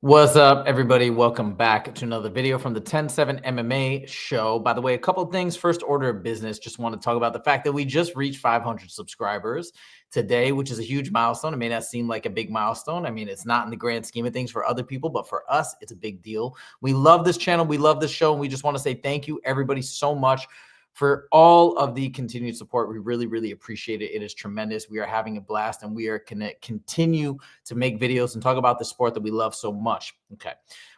What's up, everybody? Welcome back to another video from the 10-7 MMA show. By the way, a couple of things. First order of business, just want to talk about the fact that we just reached 500 subscribers today, which is a huge milestone. It may not seem like a big milestone. I mean, it's not in the grand scheme of things for other people, but for us, it's a big deal. We love this channel. We love this show. And we just want to say thank you, everybody, so much for all of the continued support. We really, really appreciate it. It is tremendous. We are having a blast, and we are going to continue to make videos and talk about the sport that we love so much. Okay.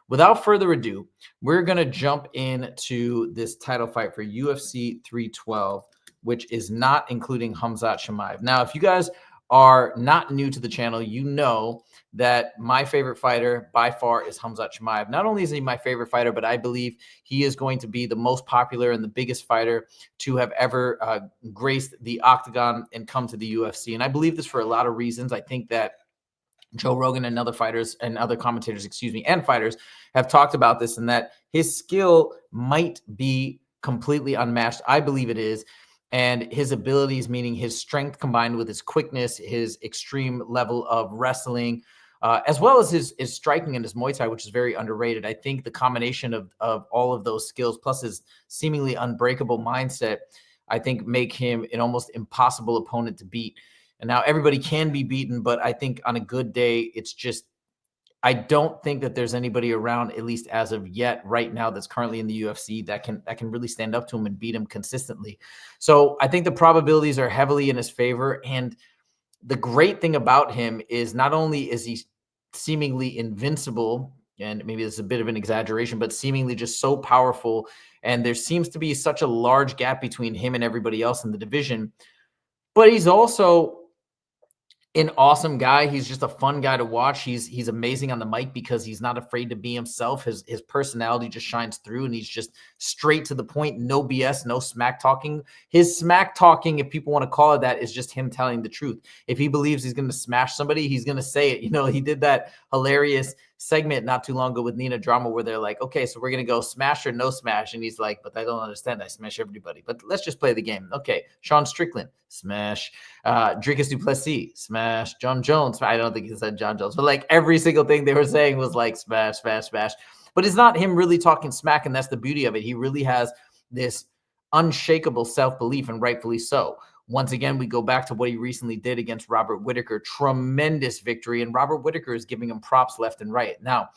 Without further ado, we're going to jump into this title fight for UFC 312, which is not including Khamzat Chimaev. Now, if you guys are not new to the channel, you know that my favorite fighter by far is Khamzat Chimaev. Not only is he my favorite fighter, but I believe he is going to be the most popular and the biggest fighter to have ever graced the octagon and come to the UFC. And I believe this for a lot of reasons. I think that Joe Rogan and other fighters and other commentators, and fighters have talked about this, and that his skill might be completely unmatched. I believe it is. And his abilities, meaning his strength combined with his quickness, his extreme level of wrestling, as well as his striking and his Muay Thai, which is very underrated. I think the combination of all of those skills, plus his seemingly unbreakable mindset, I think make him an almost impossible opponent to beat. And now everybody can be beaten, but I think on a good day, it's just, I don't think that there's anybody around, at least as of yet, right now, that's currently in the UFC that can really stand up to him and beat him consistently. So I think the probabilities are heavily in his favor. And the great thing about him is not only is he seemingly invincible, and maybe this is a bit of an exaggeration, but seemingly just so powerful, and there seems to be such a large gap between him and everybody else in the division, but he's also an awesome guy. He's just a fun guy to watch. He's amazing on the mic because he's not afraid to be himself. His personality just shines through, and he's just straight to the point. No BS, no smack talking. His smack talking, if people want to call it that, is just him telling the truth. If he believes he's going to smash somebody, he's going to say it. You know, he did that hilarious segment not too long ago with Nina Drama where they're like, okay, so we're going to go smash or no smash. And he's like, but I don't understand. I smash everybody. But let's just play the game. Okay, Sean Strickland, smash. Dricus du Plessis, smash. John Jones, I don't think he said John Jones, but like every single thing they were saying was like smash, smash, smash. But it's not him really talking smack, and that's the beauty of it. He really has this unshakable self-belief, and rightfully so. Once again, we go back to what he recently did against Robert Whittaker. Tremendous victory, and Robert Whittaker is giving him props left and right. Now,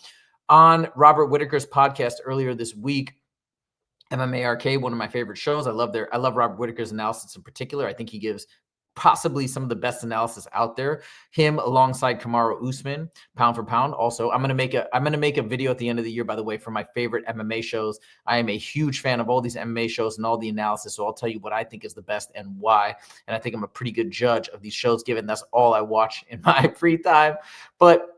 on Robert Whittaker's podcast earlier this week, MMA Arcade, one of my favorite shows. I love Robert Whittaker's analysis in particular. I think he gives possibly some of the best analysis out there. Him alongside Kamaru Usman, pound for pound. Also, I'm gonna make a video at the end of the year, by the way, for my favorite MMA shows. I am a huge fan of all these MMA shows and all the analysis, so I'll tell you what I think is the best and why. And I think I'm a pretty good judge of these shows, given that's all I watch in my free time. But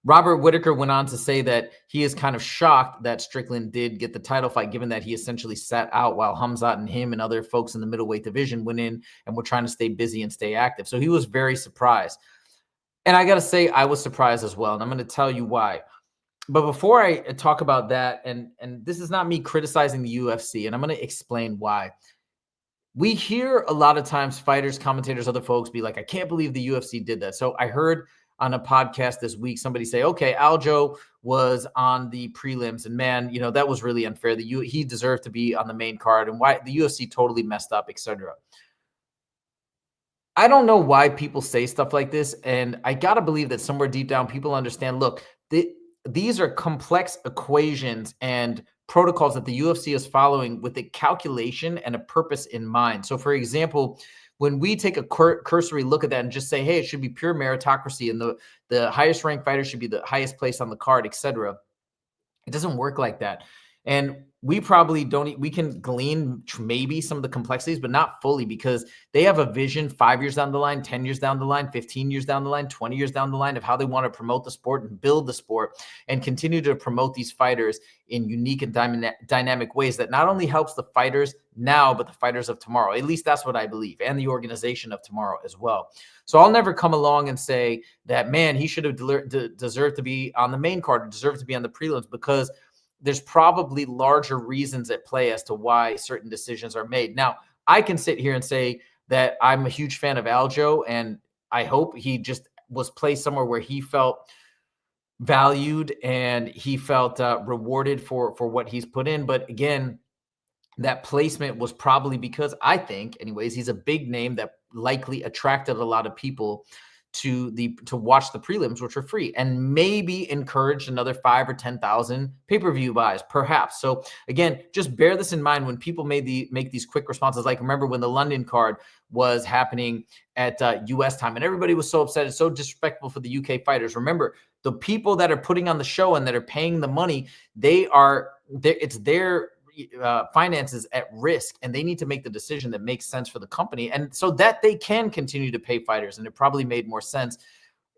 Robert Whittaker went on to say that he is kind of shocked that Strickland did get the title fight, given that he essentially sat out while Khamzat and him and other folks in the middleweight division went in and were trying to stay busy and stay active. So he was very surprised. And I got to say, I was surprised as well. And I'm going to tell you why. But before I talk about that, and this is not me criticizing the UFC, and I'm going to explain why. We hear a lot of times fighters, commentators, other folks be like, I can't believe the UFC did that. So I heard on a podcast this week somebody say, okay, Aljo was on the prelims, and man, you know, that was really unfair. He deserved to be on the main card, and why the UFC totally messed up, etc. I don't know why people say stuff like this, and I got to believe that somewhere deep down people understand, look, these are complex equations and protocols that the UFC is following with a calculation and a purpose in mind. So, for example, when we take a cursory look at that and just say, hey, it should be pure meritocracy and the highest ranked fighter should be the highest place on the card, etc., it doesn't work like that. And we probably don't, we can glean maybe some of the complexities, but not fully, because they have a vision 5 years down the line, 10 years down the line, 15 years down the line, 20 years down the line of how they want to promote the sport and build the sport and continue to promote these fighters in unique and dynamic ways that not only helps the fighters now, but the fighters of tomorrow. At least that's what I believe, and the organization of tomorrow as well. So I'll never come along and say that, man, he should have deserved to be on the main card or deserved to be on the prelims, because there's probably larger reasons at play as to why certain decisions are made. Now, I can sit here and say that I'm a huge fan of Aljo, and I hope he just was placed somewhere where he felt valued and he felt rewarded for what he's put in. But again, that placement was probably because, I think anyways, he's a big name that likely attracted a lot of people to watch the prelims, which are free, and maybe encouraged another 5 or 10,000 pay-per-view buys, perhaps. So again, just bear this in mind when people make these quick responses. Like, remember when the London card was happening at US time and everybody was so upset. It's so disrespectful for the UK fighters. Remember, the people that are putting on the show and that are paying the money, it's their finances at risk, and they need to make the decision that makes sense for the company, and so that they can continue to pay fighters. And it probably made more sense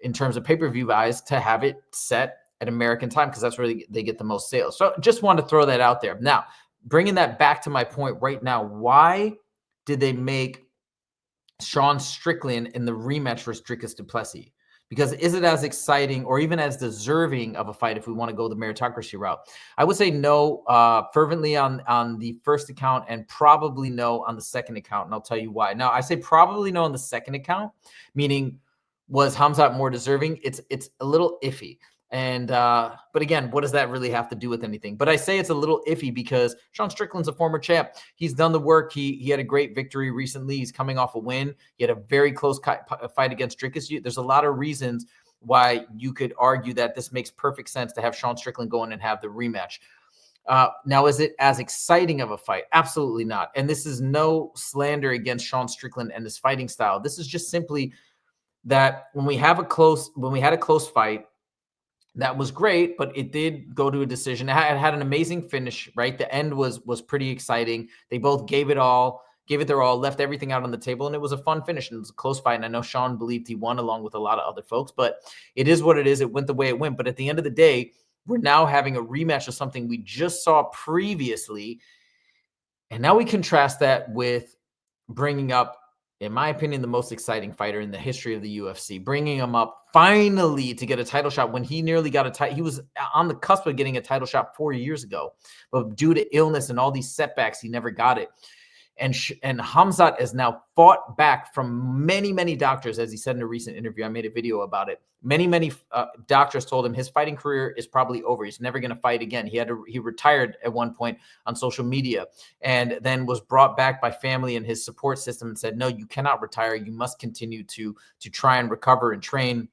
in terms of pay-per-view buys to have it set at American time, because that's where they get the most sales. So just wanted to throw that out there. Now, bringing that back to my point right now, why did they make Sean Strickland in the rematch versus Dricus du Plessis? Because is it as exciting or even as deserving of a fight if we want to go the meritocracy route? I would say no, fervently on the first account, and probably no on the second account, and I'll tell you why. Now, I say probably no on the second account, meaning was Khamzat more deserving? It's a little iffy. And but again, what does that really have to do with anything? But I say it's a little iffy because Sean Strickland's a former champ. He's done the work. He had a great victory recently. He's coming off a win. He had a very close fight against Dricus. There's a lot of reasons why you could argue that this makes perfect sense to have Sean Strickland go in and have the rematch. Now, is it as exciting of a fight? Absolutely not. And this is no slander against Sean Strickland and his fighting style. This is just simply that when we had a close fight, that was great, but it did go to a decision. It had an amazing finish, right? The end was pretty exciting. They both gave it their all, left everything out on the table, and it was a fun finish, and it was a close fight. And I know Sean believed he won along with a lot of other folks, but it is what it is. It went the way it went. But at the end of the day, we're now having a rematch of something we just saw previously. And now we contrast that with bringing up, in my opinion, the most exciting fighter in the history of the UFC, bringing him up finally to get a title shot when he nearly got a title. He was on the cusp of getting a title shot 4 years ago, but due to illness and all these setbacks, he never got it. And Khamzat has now fought back from many, many doctors, as he said in a recent interview. I made a video about it. Many doctors told him his fighting career is probably over. He's never going to fight again. He retired at one point on social media, and then was brought back by family and his support system and said, "No, you cannot retire. You must continue to try and recover and train."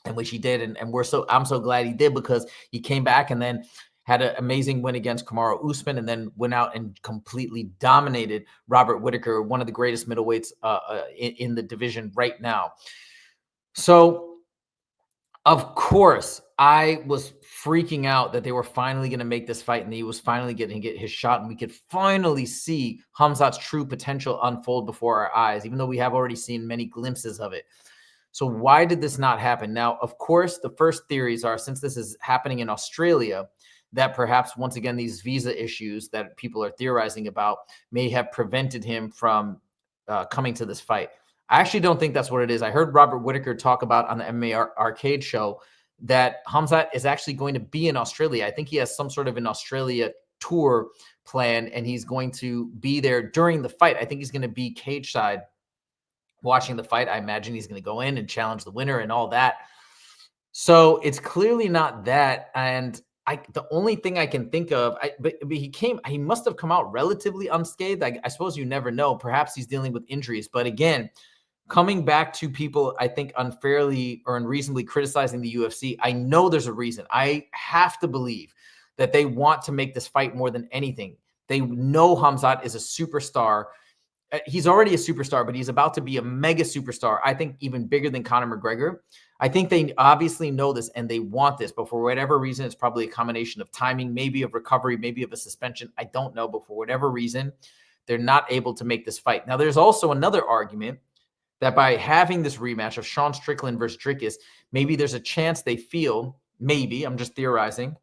And which he did, and I'm so glad he did, because he came back and then had an amazing win against Kamaru Usman, and then went out and completely dominated Robert Whittaker, one of the greatest middleweights in the division right now. So, of course, I was freaking out that they were finally going to make this fight, and he was finally going to get his shot, and we could finally see Khamzat's true potential unfold before our eyes, even though we have already seen many glimpses of it. So why did this not happen? Now, of course, the first theories are, since this is happening in Australia, that perhaps, once again, these visa issues that people are theorizing about may have prevented him from coming to this fight. I actually don't think that's what it is. I heard Robert Whittaker talk about on the MMA Arcade show that Khamzat is actually going to be in Australia. I think he has some sort of an Australia tour plan, and he's going to be there during the fight. I think he's going to be cage side watching the fight. I imagine he's going to go in and challenge the winner and all that. So it's clearly not that. And the only thing I can think of, but he must have come out relatively unscathed. I suppose you never know. Perhaps he's dealing with injuries. But again, coming back to people, I think, unfairly or unreasonably criticizing the UFC, I know there's a reason. I have to believe that they want to make this fight more than anything. They know Khamzat is a superstar. He's already a superstar, but he's about to be a mega superstar. I think even bigger than Conor McGregor. I think they obviously know this and they want this, but for whatever reason, it's probably a combination of timing, maybe of recovery, maybe of a suspension. I don't know, but for whatever reason, they're not able to make this fight. Now, there's also another argument that by having this rematch of Sean Strickland versus Dricus, maybe there's a chance they feel, maybe, I'm just theorizing,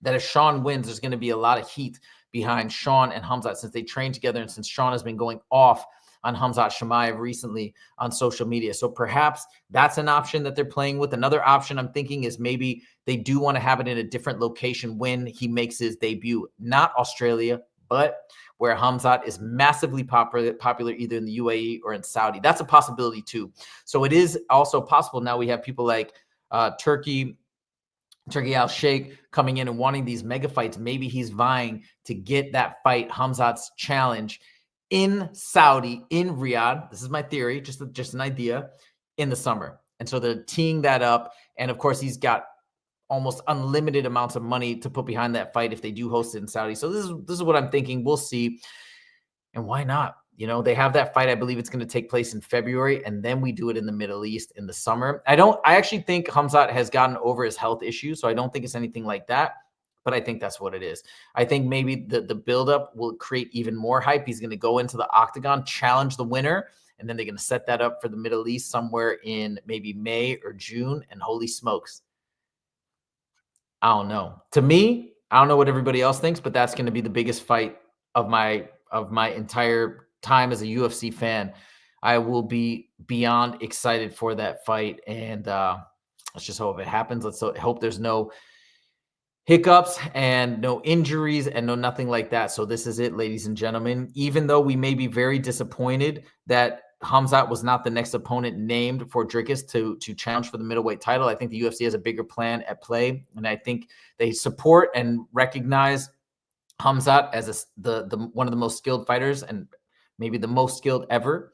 that if Sean wins, there's going to be a lot of heat behind Sean and Khamzat, since they train together and since Sean has been going off on Khamzat Chimaev recently on social media. So perhaps that's an option that they're playing with. Another option I'm thinking is maybe they do want to have it in a different location when he makes his debut, not Australia, but where Khamzat is massively popular either in the UAE or in Saudi. That's a possibility too. So it is also possible now we have people like Turki Turki Al Sheikh coming in and wanting these mega fights. Maybe he's vying to get that fight, Khamzat's challenge, in Saudi, in Riyadh. This is my theory, just an idea, in the summer. And so they're teeing that up. And of course, he's got almost unlimited amounts of money to put behind that fight if they do host it in Saudi. So this is what I'm thinking. We'll see. And why not? You know, they have that fight. I believe it's going to take place in February, and then we do it in the Middle East in the summer. I actually think Khamzat has gotten over his health issues, so I don't think it's anything like that. But I think that's what it is. I think maybe the buildup will create even more hype. He's going to go into the octagon, challenge the winner, and then they're going to set that up for the Middle East somewhere in maybe May or June. And holy smokes, I don't know. To me, I don't know what everybody else thinks, but that's going to be the biggest fight of my entire time as a UFC fan. I will be beyond excited for that fight, and let's just hope it happens. Let's hope there's no hiccups and no injuries and no nothing like that. So this is it, ladies and gentlemen. Even though we may be very disappointed that Khamzat was not the next opponent named for Dricus to challenge for the middleweight title, I think the UFC has a bigger plan at play, and I think they support and recognize Khamzat as the one of the most skilled fighters and maybe the most skilled ever.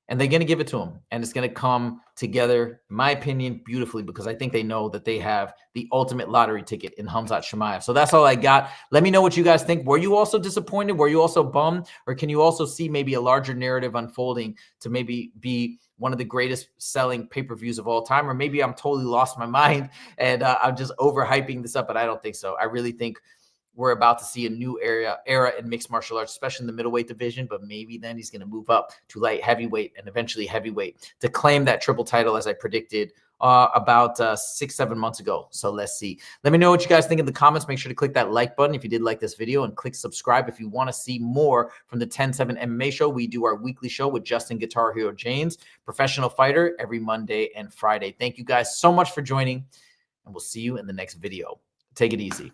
And they're going to give it to him. And it's going to come together, in my opinion, beautifully, because I think they know that they have the ultimate lottery ticket in Khamzat Chimaev. So that's all I got. Let me know what you guys think. Were you also disappointed? Were you also bummed? Or can you also see maybe a larger narrative unfolding to maybe be one of the greatest selling pay-per-views of all time? Or maybe I'm totally lost my mind and I'm just overhyping this up, but I don't think so. I really think we're about to see a new era in mixed martial arts, especially in the middleweight division, but maybe then he's going to move up to light heavyweight and eventually heavyweight to claim that triple title as I predicted about 6-7 months ago. So let's see. Let me know what you guys think in the comments. Make sure to click that like button if you did like this video, and click subscribe if you want to see more from the 10-7 MMA show. We do our weekly show with Justin Guitar Hero James, professional fighter, every Monday and Friday. Thank you guys so much for joining, and we'll see you in the next video. Take it easy.